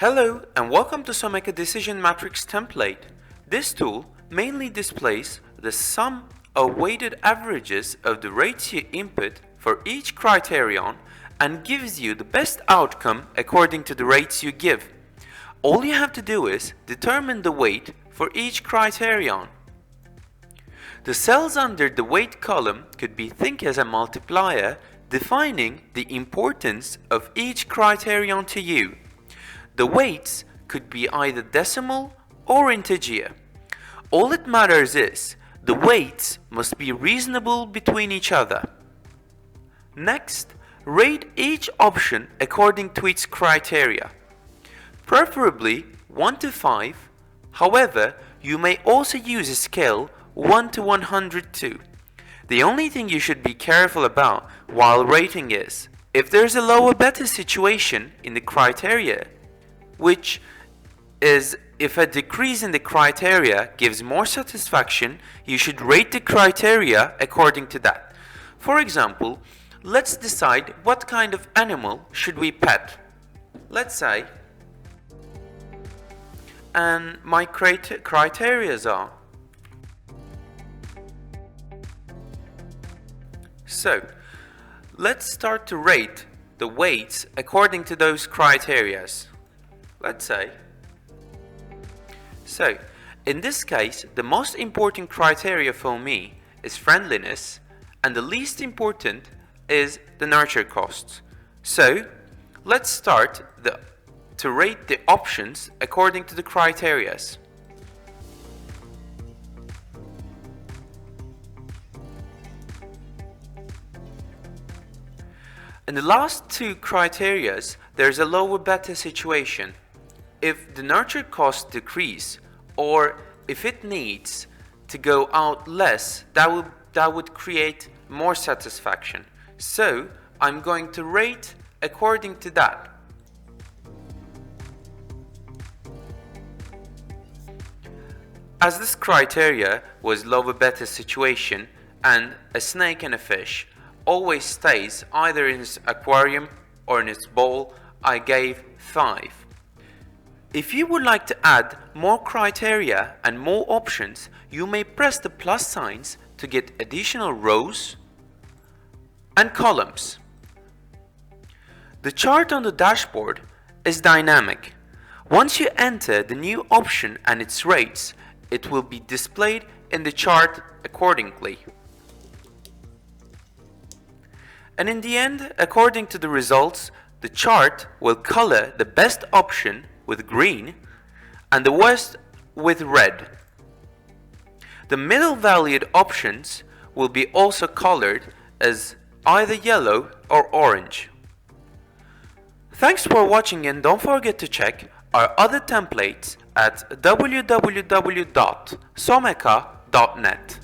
Hello and welcome to Someka Decision Matrix template. This tool mainly displays the sum of weighted averages of the rates you input for each criterion and gives you the best outcome according to the rates you give. All you have to do is determine the weight for each criterion. The cells under the weight column could be think as a multiplier defining the importance of each criterion to you. The weights could be either decimal or integer. All that matters is the weights must be reasonable between each other. Next, rate each option according to its criteria, preferably 1 to 5. However, you may also use a scale 1 to 100 too. The only thing you should be careful about while rating is if there's a lower beta situation in the criteria, which is if a decrease in the criteria gives more satisfaction, you should rate the criteria according to that. For example, let's decide what kind of animal should we pet. Let's say, and my criteria are. So, let's start to rate the weights according to those criteria. Let's say. So, in this case, the most important criteria for me is friendliness, and the least important is the nurture costs. So, let's start to rate the options according to the criteria. In the last two criteria, there's a lower beta situation. If the nurture costs decrease, or if it needs to go out less, that would create more satisfaction. So I'm going to rate according to that. As this criteria was lower beta situation and a snake and a fish always stays either in its aquarium or in its bowl, I gave 5. If you would like to add more criteria and more options, you may press the plus signs to get additional rows and columns. The chart on the dashboard is dynamic. Once you enter the new option and its rates, it will be displayed in the chart accordingly. And in the end, according to the results, the chart will color the best option with green and the worst with red. The middle valued options will be also colored as either yellow or orange. Thanks for watching, and don't forget to check our other templates at www.someka.net.